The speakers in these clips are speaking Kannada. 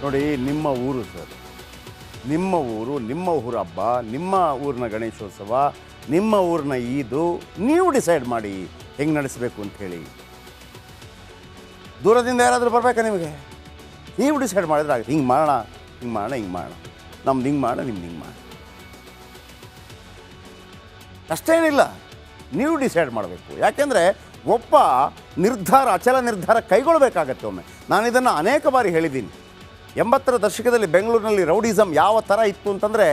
ನೋಡಿ, ನಿಮ್ಮ ಊರು ಸರ್, ನಿಮ್ಮ ಊರು, ನಿಮ್ಮ ಊರ ಹಬ್ಬ, ನಿಮ್ಮ ಊರಿನ ಗಣೇಶೋತ್ಸವ, ನಿಮ್ಮ ಊರಿನ ಈದು, ನೀವು ಡಿಸೈಡ್ ಮಾಡಿ ಹೆಂಗೆ ನಡೆಸಬೇಕು ಅಂತ ಹೇಳಿ. ದೂರದಿಂದ ಯಾರಾದರೂ ಬರಬೇಕಾ ನಿಮಗೆ? ನೀವು ಡಿಸೈಡ್ ಮಾಡಿದ್ರೆ ಆಗುತ್ತೆ. ಹಿಂಗೆ ಮಾಡೋಣ, ಹಿಂಗೆ ಮಾಡೋಣ, ಹಿಂಗೆ ಮಾಡೋಣ, ನಮ್ದು ಹಿಂಗೆ ಮಾಡೋಣ, ನಿಮ್ದು ಹಿಂಗೆ ಮಾಡೋಣ, ಅಷ್ಟೇನಿಲ್ಲ. ನೀವು ಡಿಸೈಡ್ ಮಾಡಬೇಕು. ಯಾಕೆಂದರೆ ಒಬ್ಬ ನಿರ್ಧಾರ, ಅಚಲ ನಿರ್ಧಾರ ಕೈಗೊಳ್ಳಬೇಕಾಗತ್ತೆ ಒಮ್ಮೆ. ನಾನು ಇದನ್ನು ಅನೇಕ ಬಾರಿ ಹೇಳಿದ್ದೀನಿ. 80ರ ದಶಕದಲ್ಲಿ ಬೆಂಗಳೂರಿನಲ್ಲಿ ರೌಡಿಸಮ್ ಯಾವ ಥರ ಇತ್ತು ಅಂತಂದರೆ,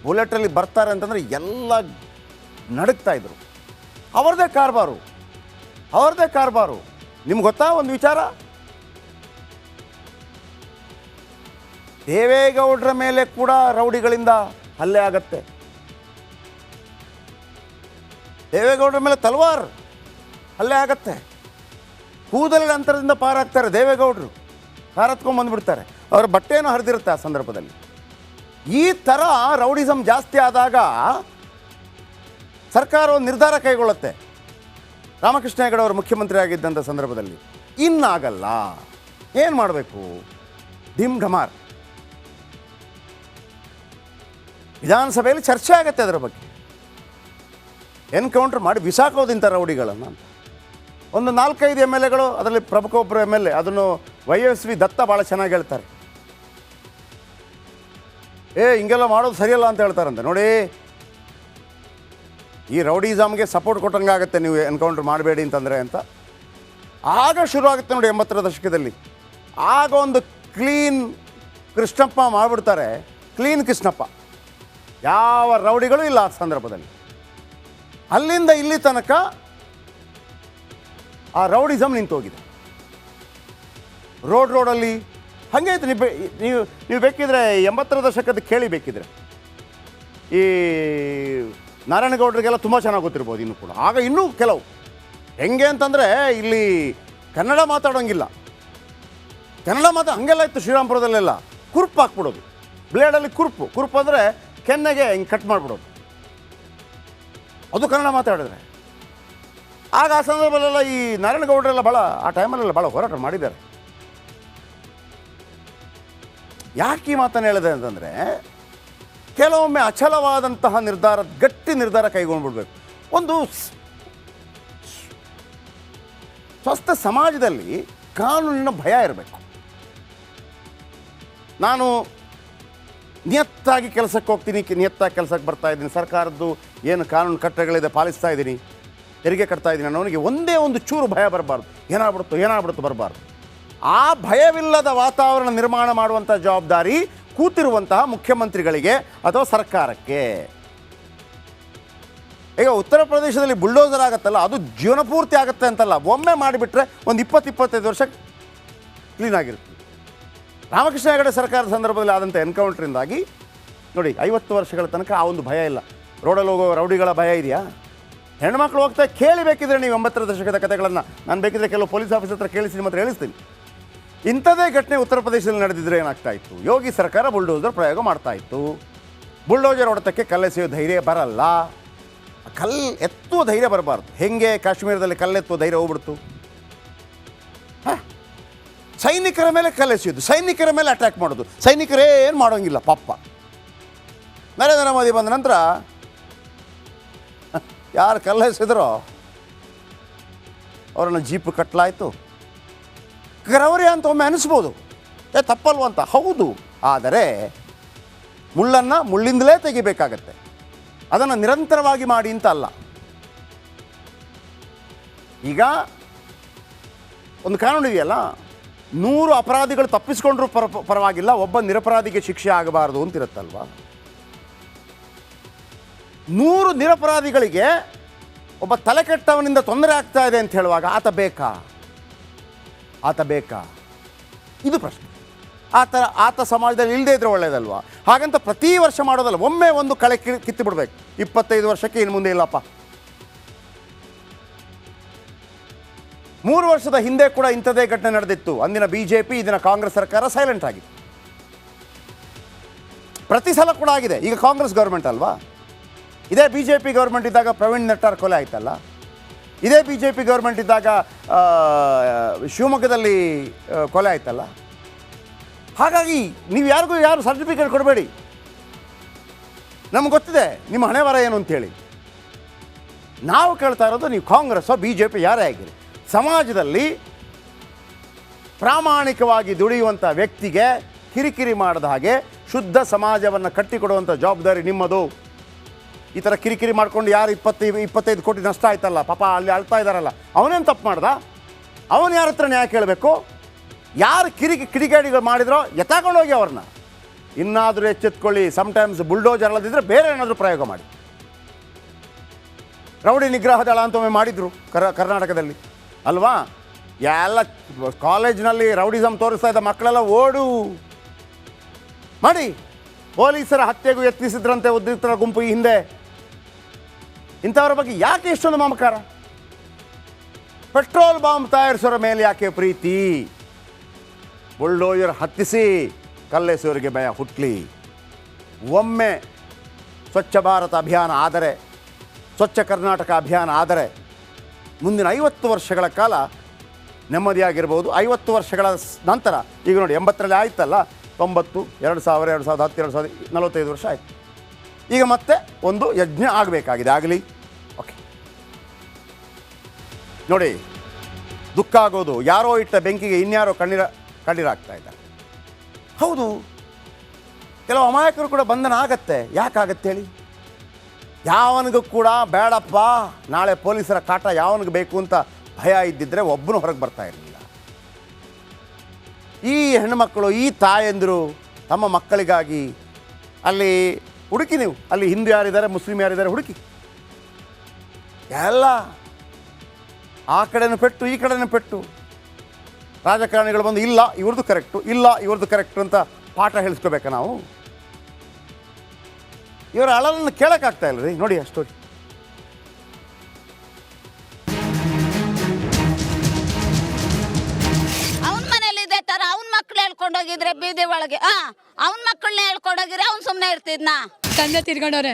ಬುಲೆಟಲ್ಲಿ ಬರ್ತಾರೆ ಅಂತಂದರೆ ಎಲ್ಲ ನಡುಗ್ತಾಯಿದ್ರು. ಅವ್ರದ್ದೇ ಕಾರ್ಬಾರು, ಅವ್ರದ್ದೇ ಕಾರ್ಬಾರು. ನಿಮ್ಗೆ ಗೊತ್ತಾ ಒಂದು ವಿಚಾರ? ದೇವೇಗೌಡರ ಮೇಲೆ ಕೂಡ ರೌಡಿಗಳಿಂದ ಹಲ್ಲೆ ಆಗತ್ತೆ. ದೇವೇಗೌಡರ ಮೇಲೆ ತಲವಾರ್ ಹಲ್ಲೆ ಆಗತ್ತೆ. ಕೂದಲಿನ ಅಂತರದಿಂದ ಪಾರಾಗ್ತಾರೆ ದೇವೇಗೌಡರು, ಕಾರತ್ಕೊಂಡ್ಬಂದುಬಿಡ್ತಾರೆ. ಅವರ ಬಟ್ಟೆನೂ ಹರಿದಿರುತ್ತೆ ಆ ಸಂದರ್ಭದಲ್ಲಿ. ಈ ಥರ ರೌಡಿಸಮ್ ಜಾಸ್ತಿ ಆದಾಗ ಸರ್ಕಾರ ಒಂದು ನಿರ್ಧಾರ ಕೈಗೊಳ್ಳುತ್ತೆ. ರಾಮಕೃಷ್ಣ ಹೆಗಡೆ ಅವರು ಮುಖ್ಯಮಂತ್ರಿ ಆಗಿದ್ದಂಥ ಸಂದರ್ಭದಲ್ಲಿ ಇನ್ನಾಗಲ್ಲ, ಏನು ಮಾಡಬೇಕು? ಧಿಮ್ ಢಮಾರ್ ವಿಧಾನಸಭೆಯಲ್ಲಿ ಚರ್ಚೆ ಆಗುತ್ತೆ ಅದರ ಬಗ್ಗೆ. ಎನ್ಕೌಂಟರ್ ಮಾಡಿ ಬಿಸಾಕೋದಿಂಥ ರೌಡಿಗಳನ್ನು ಅಂತ. ಒಂದು 4-5 MLAಗಳು, ಅದರಲ್ಲಿ ಪ್ರಮುಖ ಒಬ್ಬರು MLA, ಅದನ್ನು YSV ದತ್ತ ಭಾಳ ಚೆನ್ನಾಗಿ ಹೇಳ್ತಾರೆ. ಹಿಂಗೆಲ್ಲ ಮಾಡೋದು ಸರಿಯಲ್ಲ ಅಂತ ಹೇಳ್ತಾರಂತೆ. ನೋಡಿ, ಈ ರೌಡಿಸಮ್ಗೆ ಸಪೋರ್ಟ್ ಕೊಟ್ಟಂಗಾಗತ್ತೆ ನೀವು ಎನ್ಕೌಂಟರ್ ಮಾಡಬೇಡಿ ಅಂತಂದರೆ ಅಂತ. ಆಗ ಶುರುವಾಗುತ್ತೆ ನೋಡಿ 80ರ ದಶಕದಲ್ಲಿ. ಆಗ ಒಂದು ಕ್ಲೀನ್ ಕೃಷ್ಣಪ್ಪ ಮಾಡಿಬಿಡ್ತಾರೆ. ಕ್ಲೀನ್ ಕೃಷ್ಣಪ್ಪ, ಯಾವ ರೌಡಿಗಳು ಇಲ್ಲ ಆ ಸಂದರ್ಭದಲ್ಲಿ. ಅಲ್ಲಿಂದ ಇಲ್ಲಿ ತನಕ ಆ ರೌಡಿಸಮ್ ನಿಂತೋಗಿದೆ. ರೋಡಲ್ಲಿ ಹಾಗೆ ಆಯ್ತು. ನೀವು ಬೇಕಿದ್ರೆ 80ರ ದಶಕದ ಕೇಳಿ, ಬೇಕಿದ್ರೆ ಈ ನಾರಾಯಣಗೌಡರಿಗೆಲ್ಲ ತುಂಬ ಚೆನ್ನಾಗಿ ಗೊತ್ತಿರ್ಬೋದು ಇನ್ನೂ ಕೂಡ. ಆಗ ಇನ್ನೂ ಕೆಲವು ಹೆಂಗೆ ಅಂತಂದರೆ, ಇಲ್ಲಿ ಕನ್ನಡ ಮಾತಾಡೋಂಗಿಲ್ಲ, ಕನ್ನಡ ಹಂಗೆಲ್ಲ ಇತ್ತು. ಶ್ರೀರಾಮ್ಪುರದಲ್ಲೆಲ್ಲ ಕುರುಪು ಹಾಕ್ಬಿಡೋದು, ಬ್ಲೇಡಲ್ಲಿ ಕುರುಪು ಅಂದರೆ ಕೆನ್ನೆಗೆ ಹಿಂಗೆ ಕಟ್ ಮಾಡಿಬಿಡೋದು, ಅದು ಕನ್ನಡ ಮಾತಾಡಿದ್ರೆ. ಆಗ ಆ ಸಂದರ್ಭದಲ್ಲೆಲ್ಲ ಈ ನಾರಾಯಣಗೌಡರೆಲ್ಲ ಭಾಳ, ಆ ಟೈಮಲ್ಲೆಲ್ಲ ಭಾಳ ಹೋರಾಟ ಮಾಡಿದ್ದಾರೆ. ಯಾಕೆ ಈ ಮಾತನ್ನು ಹೇಳಿದೆ ಅಂತಂದರೆ, ಕೆಲವೊಮ್ಮೆ ಅಚಲವಾದಂತಹ ನಿರ್ಧಾರ, ಗಟ್ಟಿ ನಿರ್ಧಾರ ಕೈಗೊಂಡ್ಬಿಡ್ಬೇಕು. ಒಂದು ಸ್ವಸ್ಥ ಸಮಾಜದಲ್ಲಿ ಕಾನೂನಿನ ಭಯ ಇರಬೇಕು. ನಾನು ನಿಯತ್ತಾಗಿ ಕೆಲಸಕ್ಕೆ ಹೋಗ್ತೀನಿ, ನಿಯತ್ತಾಗಿ ಕೆಲಸಕ್ಕೆ ಬರ್ತಾ ಇದ್ದೀನಿ, ಸರ್ಕಾರದ್ದು ಏನು ಕಾನೂನು ಕಟ್ಟಳೆಗಳಿದೆ ಪಾಲಿಸ್ತಾ ಇದ್ದೀನಿ, ತೆರಿಗೆ ಕಟ್ತಾ ಇದ್ದೀನಿ ಅನ್ನೋನಿಗೆ ಒಂದೇ ಒಂದು ಚೂರು ಭಯ ಬರಬಾರ್ದು. ಏನಾಗ್ಬಿಡುತ್ತೋ ಬರಬಾರ್ದು. ಆ ಭಯವಿಲ್ಲದ ವಾತಾವರಣ ನಿರ್ಮಾಣ ಮಾಡುವಂಥ ಜವಾಬ್ದಾರಿ ಕೂತಿರುವಂತಹ ಮುಖ್ಯಮಂತ್ರಿಗಳಿಗೆ ಅಥವಾ ಸರ್ಕಾರಕ್ಕೆ. ಈಗ ಉತ್ತರ ಪ್ರದೇಶದಲ್ಲಿ ಬುಲ್ಡೋಸರ್ ಆಗುತ್ತಲ್ಲ, ಅದು ಜೀವನ ಪೂರ್ತಿ ಆಗುತ್ತೆ ಅಂತಲ್ಲ, ಒಮ್ಮೆ ಮಾಡಿಬಿಟ್ರೆ ಒಂದು 20-25 ವರ್ಷ ಕ್ಲೀನ್ ಆಗಿರುತ್ತೆ. ರಾಮಕೃಷ್ಣ ಹೆಗಡೆ ಸರ್ಕಾರದ ಸಂದರ್ಭದಲ್ಲಿ ಆದಂಥ ಎನ್ಕೌಂಟ್ರಿಂದಾಗಿ ನೋಡಿ 50 ವರ್ಷಗಳ ತನಕ ಆ ಒಂದು ಭಯ ಇಲ್ಲ. ರೋಡಲ್ಲಿ ಹೋಗೋ ರೌಡಿಗಳ ಭಯ ಇದೆಯಾ? ಹೆಣ್ಮಕ್ಳು ಹೋಗ್ತಾ ಕೇಳಿ, ಬೇಕಿದ್ರೆ ನೀವು 80ರ ದಶಕದ ಕಥೆಗಳನ್ನು ನಾನು ಬೇಕಿದ್ರೆ ಕೆಲವು ಪೊಲೀಸ್ ಆಫೀಸರ್ ಹತ್ರ ಕೇಳಿಸಿ ಮಾತ್ರ ಹೇಳಿಸ್ತೀನಿ. ಇಂಥದ್ದೇ ಘಟನೆ ಉತ್ತರ ಪ್ರದೇಶದಲ್ಲಿ ನಡೆದಿದ್ರೆ ಏನಾಗ್ತಾ ಇತ್ತು? ಯೋಗಿ ಸರ್ಕಾರ ಬುಲ್ಡೋಸರ್ ಪ್ರಯೋಗ ಮಾಡ್ತಾ ಇತ್ತು. ಬುಲ್ಡೋಸರ್ ಹೊಡೆತಕ್ಕೆ ಕಲ್ಲೆಸೆಯೋ ಧೈರ್ಯ ಬರಲ್ಲ, ಎತ್ತುವ ಧೈರ್ಯ ಬರಬಾರ್ದು. ಹೆಂಗೆ ಕಾಶ್ಮೀರದಲ್ಲಿ ಕಲ್ಲೆತ್ತುವ ಧೈರ್ಯ ಹೋಗ್ಬಿಡ್ತು? ಸೈನಿಕರ ಮೇಲೆ ಕಲ್ಲೆಸೆಯೋದು, ಸೈನಿಕರ ಮೇಲೆ ಅಟ್ಯಾಕ್ ಮಾಡೋದು, ಸೈನಿಕರೇ ಏನು ಮಾಡೋಂಗಿಲ್ಲ ಪಾಪ. ನರೇಂದ್ರ ಮೋದಿ ಬಂದ ನಂತರ ಯಾರು ಕಲ್ಲೆಸೆದ್ರೋ ಅವರನ್ನು ಜೀಪ್ ಕಟ್ಟಲಾಯಿತು. ಕ್ರೌರ್ಯ ಅಂತ ಒಮ್ಮೆ ಅನಿಸ್ಬೋದು, ತಪ್ಪಲ್ವಂತ, ಹೌದು. ಆದರೆ ಮುಳ್ಳನ್ನು ಮುಳ್ಳಿಂದಲೇ ತೆಗಿಬೇಕಾಗತ್ತೆ, ಅದನ್ನು ನಿರಂತರವಾಗಿ ಮಾಡಿ ಅಂತ ಅಲ್ಲ. ಈಗ ಒಂದು ಕಾನೂನು ಇದೆಯಲ್ಲ, 100 ಅಪರಾಧಿಗಳು ತಪ್ಪಿಸ್ಕೊಂಡ್ರೂ ಪರವಾಗಿಲ್ಲ, ಒಬ್ಬ ನಿರಪರಾಧಿಗೆ ಶಿಕ್ಷೆ ಆಗಬಾರ್ದು ಅಂತಿರುತ್ತಲ್ವ. 100 ನಿರಪರಾಧಿಗಳಿಗೆ ಒಬ್ಬ ತಲೆ ಕೆಟ್ಟವನಿಂದ ತೊಂದರೆ ಆಗ್ತಾ ಇದೆ ಅಂತ ಹೇಳುವಾಗ ಆತ ಬೇಕಾ? ಇದು ಪ್ರಶ್ನೆ. ಆತ ಸಮಾಜದಲ್ಲಿ ಇಲ್ಲದೇ ಇದ್ರೆ ಒಳ್ಳೇದಲ್ವಾ? ಹಾಗಂತ ಪ್ರತಿ ವರ್ಷ ಮಾಡೋದಲ್ಲ, ಒಮ್ಮೆ ಒಂದು ಕಳೆ ಕಿತ್ತು ಬಿಡ್ಬೇಕು. 25 ವರ್ಷಕ್ಕೆ ಇನ್ನು ಮುಂದೆ ಇಲ್ಲಪ್ಪ. 3 ವರ್ಷದ ಹಿಂದೆ ಕೂಡ ಇಂಥದೇ ಘಟನೆ ನಡೆದಿತ್ತು. ಅಂದಿನ BJP, ಇದನ್ನ ಕಾಂಗ್ರೆಸ್ ಸರ್ಕಾರ ಸೈಲೆಂಟ್ ಆಗಿತ್ತು. ಪ್ರತಿ ಸಲ ಕೂಡ ಆಗಿದೆ. ಈಗ ಕಾಂಗ್ರೆಸ್ ಗೌರ್ಮೆಂಟ್ ಅಲ್ವಾ? ಇದೇ BJP ಗೌರ್ಮೆಂಟ್ ಇದ್ದಾಗ ಪ್ರವೀಣ್ ನೆಟ್ಟಾರ್ ಕೊಲೆ ಆಯ್ತಲ್ಲ, ಇದೇ BJP ಗೌರ್ಮೆಂಟ್ ಇದ್ದಾಗ ಶಿವಮೊಗ್ಗದಲ್ಲಿ ಕೊಲೆ ಆಯ್ತಲ್ಲ. ಹಾಗಾಗಿ ನೀವು ಯಾರು ಸರ್ಟಿಫಿಕೇಟ್ ಕೊಡಬೇಡಿ. ನಮ್ಗೆ ಗೊತ್ತಿದೆ ನಿಮ್ಮ ಹಣೆ ಬರ ಏನು ಅಂತೇಳಿ. ನಾವು ಕೇಳ್ತಾ ಇರೋದು, ನೀವು ಕಾಂಗ್ರೆಸ್ಸೋ BJP ಯಾರೇ ಆಗಿರಿ, ಸಮಾಜದಲ್ಲಿ ಪ್ರಾಮಾಣಿಕವಾಗಿ ದುಡಿಯುವಂಥ ವ್ಯಕ್ತಿಗೆ ಕಿರಿಕಿರಿ ಮಾಡದ ಹಾಗೆ ಶುದ್ಧ ಸಮಾಜವನ್ನು ಕಟ್ಟಿಕೊಡುವಂಥ ಜವಾಬ್ದಾರಿ ನಿಮ್ಮದು. ಈ ಥರ ಕಿರಿಕಿರಿ ಮಾಡ್ಕೊಂಡು ಯಾರು 25 ಕೋಟಿ ನಷ್ಟ ಆಯ್ತಲ್ಲ, ಪಾಪ ಅಲ್ಲಿ ಅಳ್ತಾ ಇದ್ದಾರಲ್ಲ, ಅವನೇನು ತಪ್ಪು ಮಾಡ್ದ? ಅವನು ಯಾರ ಹತ್ರ ನ್ಯಾಯ ಕೇಳಬೇಕು? ಯಾರು ಕಿಡಿಗೇಡಿಗಳು ಮಾಡಿದ್ರೋ ಎತ್ತಾಕೊಂಡೋಗಿ ಅವ್ರನ್ನ. ಇನ್ನಾದರೂ ಎಚ್ಚೆತ್ಕೊಳ್ಳಿ. ಸಮ್ಟೈಮ್ಸ್ ಬುಲ್ಡೋಜರ್ ಅಲ್ಲದಿದ್ದರೆ ಬೇರೆ ಏನಾದರೂ ಪ್ರಯೋಗ ಮಾಡಿ. ರೌಡಿ ನಿಗ್ರಹ ದಳ ಅಂತ ಒಮ್ಮೆ ಮಾಡಿದರು ಕರ್ನಾಟಕದಲ್ಲಿ ಅಲ್ವಾ? ಎಲ್ಲ ಕಾಲೇಜ್ನಲ್ಲಿ ರೌಡಿಸಮ್ ತೋರಿಸ್ತಾ ಇದ್ದ ಮಕ್ಕಳೆಲ್ಲ ಓಡು ಮಾಡಿ ಪೊಲೀಸರ ಹತ್ಯೆಗೂ ಯತ್ನಿಸಿದ್ರಂತೆ ಉದ್ರಿಕ್ತರ ಗುಂಪು ಈ ಹಿಂದೆ. ಇಂಥವ್ರ ಬಗ್ಗೆ ಯಾಕೆ ಇಷ್ಟೊಂದು ಮಮಕಾರ? ಪೆಟ್ರೋಲ್ ಬಾಂಬ್ ತಯಾರಿಸೋರ ಮೇಲೆ ಯಾಕೆ ಪ್ರೀತಿ? ಬುಲ್ಡೋಜರ್ ಹತ್ತಿಸಿ ಕಲ್ಲೆಸೋರಿಗೆ ಭಯ ಹುಟ್ಟಲಿ. ಒಮ್ಮೆ ಸ್ವಚ್ಛ ಭಾರತ ಅಭಿಯಾನ ಆದರೆ, ಸ್ವಚ್ಛ ಕರ್ನಾಟಕ ಅಭಿಯಾನ ಆದರೆ ಮುಂದಿನ 50 ವರ್ಷಗಳ ಕಾಲ ನೆಮ್ಮದಿಯಾಗಿರ್ಬೋದು. 50 ವರ್ಷಗಳ ನಂತರ ಈಗ ನೋಡಿ 80ರಲ್ಲಿ ಆಯ್ತಲ್ಲ, 90, 2000, 2010, 2000, 45 ವರ್ಷ ಆಯಿತು. ಈಗ ಮತ್ತೆ ಒಂದು ಯಜ್ಞ ಆಗಬೇಕಾಗಿದೆ. ಆಗಲಿ. ಓಕೆ ನೋಡಿ, ದುಃಖ ಆಗೋದು ಯಾರೋ ಇಟ್ಟ ಬೆಂಕಿಗೆ ಇನ್ಯಾರೋ ಕಣ್ಣೀರಾಗ್ತಾ ಇದ್ದಾರೆ. ಹೌದು, ಕೆಲವು ಅಮಾಯಕರು ಕೂಡ ಬಂಧನ ಆಗತ್ತೆ. ಯಾಕಾಗತ್ತೆ ಹೇಳಿ? ಯಾವನಿಗೂ ಕೂಡ ಬೇಡಪ್ಪ ನಾಳೆ ಪೊಲೀಸರ ಕಾಟ ಯಾವನಿಗೆ ಬೇಕು ಅಂತ ಭಯ ಇದ್ದಿದ್ದರೆ ಒಬ್ಬನು ಹೊರಗೆ ಬರ್ತಾ ಇರಲಿಲ್ಲ. ಈ ಹೆಣ್ಣುಮಕ್ಕಳು, ಈ ತಾಯಂದಿರು ತಮ್ಮ ಮಕ್ಕಳಿಗಾಗಿ ಅಲ್ಲಿ ಹುಡುಕಿ, ನೀವು ಅಲ್ಲಿ ಹಿಂದೂ ಯಾರಿದ್ದಾರೆ, ಮುಸ್ಲಿಂ ಯಾರಿದ್ದಾರೆ ಹುಡುಕಿ. ಎಲ್ಲ ಆ ಕಡೆನೂ ಪೆಟ್ಟು, ಈ ಕಡೆನೂ ಪೆಟ್ಟು. ರಾಜಕಾರಣಿಗಳು ಬಂದು ಇಲ್ಲ ಇವ್ರದ್ದು ಕರೆಕ್ಟು, ಇಲ್ಲ ಇವ್ರದ್ದು ಕರೆಕ್ಟು ಅಂತ ಪಾಠ ಹೇಳಿಸ್ಕೋಬೇಕಾ ನಾವು? ಇವರ ಅಳಲನ್ನು ಕೇಳೋಕ್ಕಾಗ್ತಾ ಇಲ್ಲ ರೀ. ನೋಡಿ ಆ ಸ್ಟೋರಿ. ಅವನ ಮನೇಲಿ ಇದೇ ತರ ಅವನ ಮಕ್ಳು ಹೇಳ್ಕೊಂಡೋಗಿದ್ರೆ ಬೀದಿ ಒಳಗೆ ಅವನ ಮಕ್ಕಳನ್ನ ಹೇಳ್ಕೊಂಡೋಗಿದ್ರೆ ಅವ್ನು ಸುಮ್ಮನೆ ಇರ್ತಿದ್ನ? ತಂದೆ ತಿರ್ಕೊಂಡವ್ರೆ.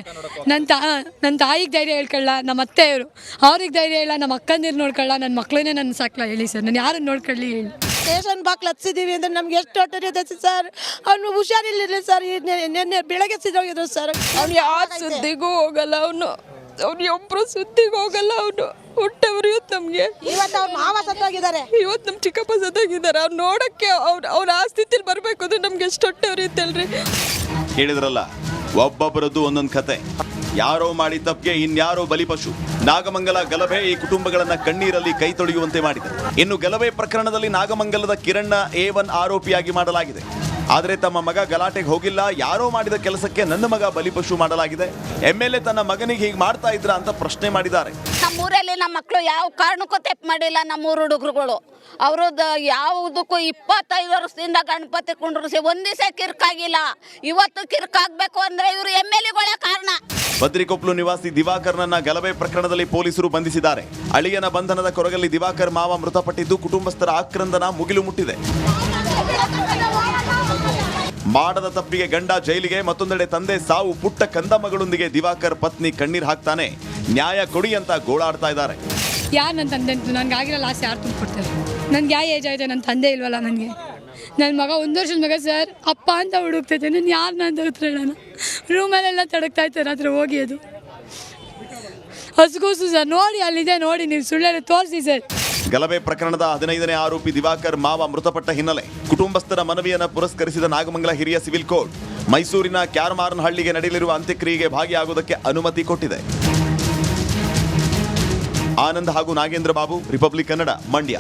ನನ್ನ ತಾಯಿಗೆ ಧೈರ್ಯ ಹೇಳ್ಕೊಳ್ಳ, ನಮ್ಮ ಅತ್ತೆಯವರು ಅವ್ರಿಗೆ ಧೈರ್ಯ ಇಲ್ಲ, ನಮ್ಮ ಅಕ್ಕಂದಿರು ನೋಡ್ಕೊಳ್ಳ, ನನ್ನ ಮಕ್ಕಳನ್ನೇ ನನ್ನ ಸಾಕ್ಲ. ಹೇಳಿ ಸರ್, ನಾನು ಯಾರನ್ನು ನೋಡ್ಕೊಳ್ಳಿ ಹೇಳಿ? ಸ್ಟೇಷನ್ ಬಾಕ್ಲು ಹಚ್ಚಿದ್ದೀವಿ ಅಂದ್ರೆ ನಮ್ಗೆ ಎಷ್ಟು ಹೊಟ್ಟೆ ಸರ್. ಅವ್ನು ಹುಷಾರಿಲ್ಲ ಸರ್, ನಿನ್ನೆ ಬೆಳಗ್ಗೆ ಸಿದ್ದೋಗಿದ್ರು ಸರ್. ಅವ್ನು ಯಾರು ಸುದ್ದಿಗೂ ಹೋಗಲ್ಲ, ಅವನು ಒಬ್ಬರು ಸುದ್ದಿಗೂ ಹೋಗಲ್ಲ. ಅವನು ಹುಟ್ಟವ್ರು ಇವತ್ತು ನಮಗೆ. ಇವತ್ತು ಅವ್ರ ಮಾವ ಸತ್ತೋಗಿದ್ದಾರೆ, ಇವತ್ತು ನಮ್ಮ ಚಿಕ್ಕಪ್ಪ ಸತ್ತೋಗಿದ್ದಾರೆ. ಅವ್ರು ನೋಡೋಕ್ಕೆ ಅವ್ರ ಆ ಸ್ಥಿತಿಲಿ ಬರಬೇಕು ಅಂದ್ರೆ ನಮ್ಗೆ ಎಷ್ಟು ಹೊಟ್ಟೆವ್ರು ಇತ್ತಲ್ರಿ. ಹೇಳಿದ್ರಲ್ಲ, ಒಬ್ಬೊಬ್ಬರದ್ದು ಒಂದೊಂದು ಕತೆ. ಯಾರೋ ಮಾಡಿ ತಪ್ಪಿಗೆ ಇನ್ಯಾರೋ ಬಲಿಪಶು. ನಾಗಮಂಗಲ ಗಲಭೆ ಈ ಕುಟುಂಬಗಳನ್ನ ಕಣ್ಣೀರಲ್ಲಿ ಕೈ ತೊಳೆಯುವಂತೆ ಮಾಡಿದೆ. ಇನ್ನು ಗಲಭೆ ಪ್ರಕರಣದಲ್ಲಿ ನಾಗಮಂಗಲದ ಕಿರಣ್ನ A1 ಆರೋಪಿಯಾಗಿ ಮಾಡಲಾಗಿದೆ. ಆದರೆ ತಮ್ಮ ಮಗ ಗಲಾಟೆಗೆ ಹೋಗಿಲ್ಲ, ಯಾರೋ ಮಾಡಿದ ಕೆಲಸಕ್ಕೆ ನನ್ನ ಮಗ ಬಲಿಪಶು ಮಾಡಲಾಗಿದೆ. MLA ತನ್ನ ಮಗನಿಗೆ ಹೀಗೆ ಮಾಡ್ತಾ ಇದ್ರ ಅಂತ ಪ್ರಶ್ನೆ ಮಾಡಿದ್ದಾರೆ. ನಮ್ಮೂರಲ್ಲಿ ನಮ್ಮ ಮಕ್ಕಳು ಯಾವ ಕಾರಣಕ್ಕೂ ತಪ್ಪು ಮಾಡಿಲ್ಲ. ನಮ್ಮೂರು ಹುಡುಗರುಗಳು ಅವ್ರದ್ದು ಯಾವುದಕ್ಕೂ 25 ವರ್ಷದಿಂದ ಗಣಪತಿ ಕುಂಡ್ರಿಸಿ ಒಂದ್ ದಿವಸ ಕಿರ್ಕಾಗಿಲ್ಲ. ಇವತ್ತು ಕಿರ್ಕಾಗ್ಬೇಕು ಅಂದ್ರೆ ಇವರು MLAಗಳೇ ಕಾರಣ. ಬದ್ರಿಕೊಪ್ಲು ನಿವಾಸಿ ದಿವಾಕರ್ನನ್ನ ಗಲಭೆ ಪ್ರಕರಣದಲ್ಲಿ ಪೊಲೀಸರು ಬಂಧಿಸಿದ್ದಾರೆ. ಅಳಿಯನ ಬಂಧನದ ಕೊರಗಲ್ಲಿ ದಿವಾಕರ್ ಮಾವ ಮೃತಪಟ್ಟಿದ್ದು ಕುಟುಂಬಸ್ಥರ ಆಕ್ರಂದನ ಮುಗಿಲು ಮುಟ್ಟಿದೆ. ಮಾಡದ ತಪ್ಪಿಗೆ ಗಂಡ ಜೈಲಿಗೆ, ಮತ್ತೊಂದೆಡೆ ತಂದೆ ಸಾವು. ಪುಟ್ಟ ಕಂದಮ್ಮಗಳೊಂದಿಗೆ ದಿವಾಕರ್ ಪತ್ನಿ ಕಣ್ಣೀರ್ ಹಾಕ್ತಾನೆ. ನ್ಯಾಯ ಕೊಡಿ ಅಂತ ಗೋಳಾಡ್ತಾ ಇದ್ದಾರೆ. ಯಾರು ನನ್ನ ತಂದೆ ಅಂತ ನನಗೆ ಆಗಿರೋ ಲಾಸ್ ಯಾರು ತುಂಬಿಕೊಡ್ತಾರೆ? ನನಗೆ ಯಾವ ಏಜ್ ಆಯಿತು? ನನ್ನ ತಂದೆ ಇಲ್ವಲ್ಲ ನನಗೆ. ನನ್ನ ಮಗ 1 ವರ್ಷದ ಮಗ ಸರ್, ಅಪ್ಪ ಅಂತ ಹುಡುಕ್ತೈತೆ. ನಾನು ಯಾರನ್ನ ಅಂತ ಹತ್ರ ಹೇಳೋಣ? ರೂಮಲ್ಲೆಲ್ಲ ತಡಕ್ತಾ ಇರ್ತಾರೆ ಹತ್ರ ಹೋಗಿ. ಅದು ಹಸುಗೂಸು ಸರ್, ನೋಡಿ ಅಲ್ಲಿದೆ ನೋಡಿ, ನೀವು ಸುಳ್ಳೆಲ್ಲ ತೋರಿಸಿ ಸರ್. ಗಲಭೆ ಪ್ರಕರಣದ 15ನೇ ಆರೋಪಿ ದಿವಾಕರ್ ಮಾವ ಮೃತಪಟ್ಟ ಹಿನ್ನೆಲೆ ಕುಟುಂಬಸ್ಥರ ಮನವಿಯನ್ನು ಪುರಸ್ಕರಿಸಿದ ನಾಗಮಂಗಲ ಹಿರಿಯ ಸಿವಿಲ್ ಕೋರ್ಟ್ ಮೈಸೂರಿನ ಕ್ಯಾರಮಾರನಹಳ್ಳಿಗೆ ನಡೆಯಲಿರುವ ಅಂತ್ಯಕ್ರಿಯೆಗೆ ಭಾಗಿಯಾಗುವುದಕ್ಕೆ ಅನುಮತಿ ಕೊಟ್ಟಿದೆ. ಆನಂದ್ ಹಾಗೂ ನಾಗೇಂದ್ರ ಬಾಬು, ರಿಪಬ್ಲಿಕ್ ಕನ್ನಡ, ಮಂಡ್ಯ.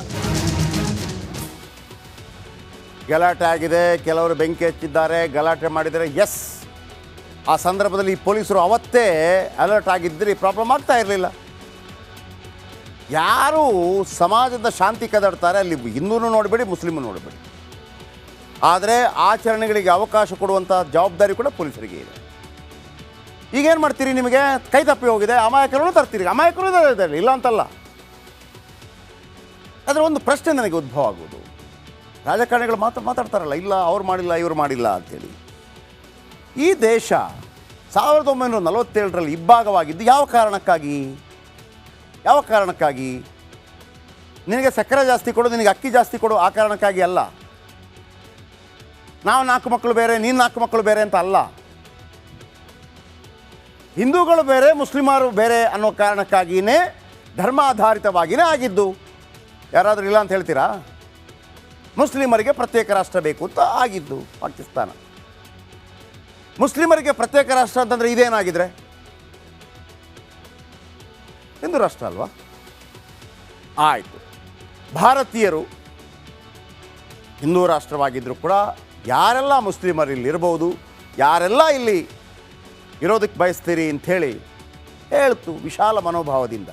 ಗಲಾಟೆ ಆಗಿದೆ, ಕೆಲವರು ಬೆಂಕಿ ಹಚ್ಚಿದ್ದಾರೆ, ಗಲಾಟೆ ಮಾಡಿದರೆ. ಎಸ್, ಆ ಸಂದರ್ಭದಲ್ಲಿ ಪೊಲೀಸರು ಅವತ್ತೇ ಅಲರ್ಟ್ ಆಗಿದ್ದರೆ ಪ್ರಾಬ್ಲಮ್ ಆಗ್ತಾ ಇರಲಿಲ್ಲ. ಯಾರು ಸಮಾಜದ ಶಾಂತಿ ಕದಡ್ತಾರೆ ಅಲ್ಲಿ ಹಿಂದೂನು ನೋಡಬೇಡಿ, ಮುಸ್ಲಿಮು ನೋಡಬೇಡಿ. ಆದರೆ ಆಚರಣೆಗಳಿಗೆ ಅವಕಾಶ ಕೊಡುವಂಥ ಜವಾಬ್ದಾರಿ ಕೂಡ ಪೊಲೀಸರಿಗೆ ಇದೆ. ಈಗೇನು ಮಾಡ್ತೀರಿ? ನಿಮಗೆ ಕೈ ತಪ್ಪಿ ಹೋಗಿದೆ, ಅಮಾಯಕರನ್ನು ತರ್ತೀರಿ. ಅಮಾಯಕರು ಇದ್ದಾರೆ, ಇಲ್ಲ ಅಂತಲ್ಲ. ಅದರ ಒಂದು ಪ್ರಶ್ನೆ ನನಗೆ ಉದ್ಭವ ಆಗೋದು, ರಾಜಕಾರಣಿಗಳು ಮಾತಾಡ್ತಾರಲ್ಲ, ಇಲ್ಲ ಅವ್ರು ಮಾಡಿಲ್ಲ ಇವ್ರು ಮಾಡಿಲ್ಲ ಅಂಥೇಳಿ. ಈ ದೇಶ 1947ರಲ್ಲಿ ಇಬ್ಬಾಗವಾಗಿದ್ದು ಯಾವ ಕಾರಣಕ್ಕಾಗಿ? ಯಾವ ಕಾರಣಕ್ಕಾಗಿ? ನಿನಗೆ ಸಕ್ಕರೆ ಜಾಸ್ತಿ ಕೊಡು, ನಿನಗೆ ಅಕ್ಕಿ ಜಾಸ್ತಿ ಕೊಡು, ಆ ಕಾರಣಕ್ಕಾಗಿ ಅಲ್ಲ. ನಾವು 4 ಮಕ್ಕಳು ಬೇರೆ, ನೀನು 4 ಮಕ್ಕಳು ಬೇರೆ ಅಂತ ಅಲ್ಲ. ಹಿಂದೂಗಳು ಬೇರೆ, ಮುಸ್ಲಿಮರು ಬೇರೆ ಅನ್ನೋ ಕಾರಣಕ್ಕಾಗಿಯೇ ಧರ್ಮಾಧಾರಿತವಾಗಿಯೇ ಆಗಿದ್ದು. ಯಾರಾದರೂ ಇಲ್ಲ ಅಂತ ಹೇಳ್ತೀರಾ? ಮುಸ್ಲಿಮರಿಗೆ ಪ್ರತ್ಯೇಕ ರಾಷ್ಟ್ರ ಬೇಕು ಅಂತ ಆಗಿದ್ದು ಪಾಕಿಸ್ತಾನ. ಮುಸ್ಲಿಮರಿಗೆ ಪ್ರತ್ಯೇಕ ರಾಷ್ಟ್ರ ಅಂತಂದರೆ ಇದೇನಾಗಿದ್ರೆ ಹಿಂದೂ ರಾಷ್ಟ್ರ ಅಲ್ವಾ? ಆಯಿತು, ಭಾರತೀಯರು ಹಿಂದೂ ರಾಷ್ಟ್ರವಾಗಿದ್ದರೂ ಕೂಡ ಯಾರೆಲ್ಲ ಮುಸ್ಲಿಮರು ಇಲ್ಲಿ ಇರ್ಬೋದು, ಯಾರೆಲ್ಲ ಇಲ್ಲಿ ಇರೋದಕ್ಕೆ ಬಯಸ್ತೀರಿ ಅಂಥೇಳಿ ಹೇಳ್ತು ವಿಶಾಲ ಮನೋಭಾವದಿಂದ.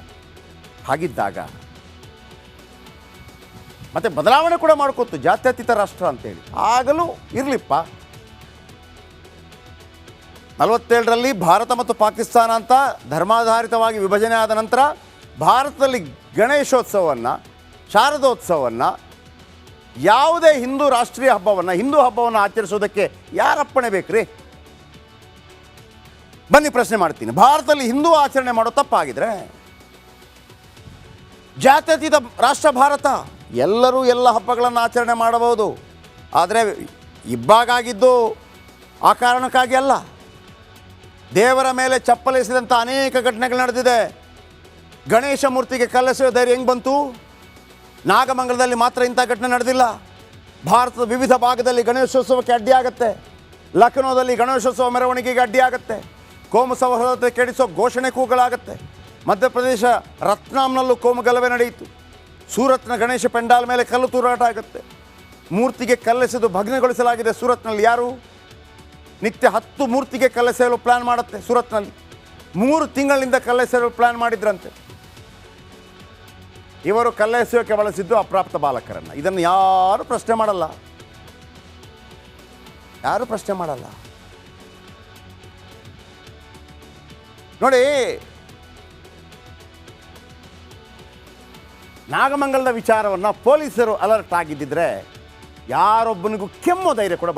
ಹಾಗಿದ್ದಾಗ ಮತ್ತು ಬದಲಾವಣೆ ಕೂಡ ಮಾಡ್ಕೊತು ಜಾತ್ಯತೀತ ರಾಷ್ಟ್ರ ಅಂತೇಳಿ. ಆಗಲೂ ಇರಲಿಪ್ಪ. 47ರಲ್ಲಿ ಭಾರತ ಮತ್ತು ಪಾಕಿಸ್ತಾನ ಅಂತ ಧರ್ಮಾಧಾರಿತವಾಗಿ ವಿಭಜನೆ ಆದ ನಂತರ ಭಾರತದಲ್ಲಿ ಗಣೇಶೋತ್ಸವವನ್ನು, ಶಾರದೋತ್ಸವವನ್ನು, ಯಾವುದೇ ಹಿಂದೂ ರಾಷ್ಟ್ರೀಯ ಹಬ್ಬವನ್ನು, ಹಿಂದೂ ಹಬ್ಬವನ್ನು ಆಚರಿಸೋದಕ್ಕೆ ಯಾರಪ್ಪಣೆ ಬೇಕ್ರಿ? ಬನ್ನಿ ಪ್ರಶ್ನೆ ಮಾಡ್ತೀನಿ. ಭಾರತದಲ್ಲಿ ಹಿಂದೂ ಆಚರಣೆ ಮಾಡೋ ತಪ್ಪಾಗಿದ್ರೆ ಜಾತ್ಯತೀತ ರಾಷ್ಟ್ರ ಭಾರತ, ಎಲ್ಲರೂ ಎಲ್ಲ ಹಬ್ಬಗಳನ್ನು ಆಚರಣೆ ಮಾಡಬಹುದು. ಆದರೆ ಇಬ್ಬಾಗಾಗಿದ್ದು ಆ ಕಾರಣಕ್ಕಾಗಿ ಅಲ್ಲ. ದೇವರ ಮೇಲೆ ಚಪ್ಪಲಿಸಿದಂಥ ಅನೇಕ ಘಟನೆಗಳು ನಡೆದಿದೆ. ಗಣೇಶ ಮೂರ್ತಿಗೆ ಕಲ್ಲೆಸೆಯೋ ಧೈರ್ಯ ಹೆಂಗೆ ಬಂತು? ನಾಗಮಂಗಲದಲ್ಲಿ ಮಾತ್ರ ಇಂಥ ಘಟನೆ ನಡೆದಿಲ್ಲ. ಭಾರತದ ವಿವಿಧ ಭಾಗದಲ್ಲಿ ಗಣೇಶೋತ್ಸವಕ್ಕೆ ಅಡ್ಡಿಯಾಗತ್ತೆ. ಲಖನೌದಲ್ಲಿ ಗಣೇಶೋತ್ಸವ ಮೆರವಣಿಗೆಗೆ ಅಡ್ಡಿಯಾಗತ್ತೆ. ಕೋಮು ಸೌಹಾರ್ದತೆ ಕೆಡಿಸೋ ಘೋಷಣೆ ಕೂಗಳಾಗತ್ತೆ. ಮಧ್ಯಪ್ರದೇಶ ರತ್ನಾಂನಲ್ಲೂ ಕೋಮು ಗಲಭೆ ನಡೆಯಿತು. ಸೂರತ್ನ ಗಣೇಶ ಪೆಂಡಾಲ್ ಮೇಲೆ ಕಲ್ಲು ತೂರಾಟ ಆಗುತ್ತೆ. ಮೂರ್ತಿಗೆ ಕಲ್ಲೆಸೆದು ಭಗ್ನಗೊಳಿಸಲಾಗಿದೆ. ಸೂರತ್ನಲ್ಲಿ ಯಾರು ನಿತ್ಯ 10 ಮೂರ್ತಿಗೆ ಕಲ್ಲೆಸೆಯಲು ಪ್ಲ್ಯಾನ್ ಮಾಡುತ್ತೆ. ಸೂರತ್ನಲ್ಲಿ 3 ತಿಂಗಳಿಂದ ಕಲ್ಲೆಸೆಯಲು ಪ್ಲ್ಯಾನ್ ಮಾಡಿದ್ರಂತೆ. ಇವರು ಕಲ್ಲೆಸೆಯೋಕೆ ಬಳಸಿದ್ದು ಅಪ್ರಾಪ್ತ ಬಾಲಕರನ್ನು. ಇದನ್ನು ಯಾರು ಪ್ರಶ್ನೆ ಮಾಡಲ್ಲ, ಯಾರು ಪ್ರಶ್ನೆ ಮಾಡಲ್ಲ. ನೋಡಿ, ನಾಗಮಂಗಲದ ವಿಚಾರವನ್ನು ಪೊಲೀಸರು ಅಲರ್ಟ್ ಆಗಿದ್ದಿದ್ರೆ ಯಾರೊಬ್ಬನಿಗೂ ಕೆಮ್ಮು ಧೈರ್ಯ ಕೂಡ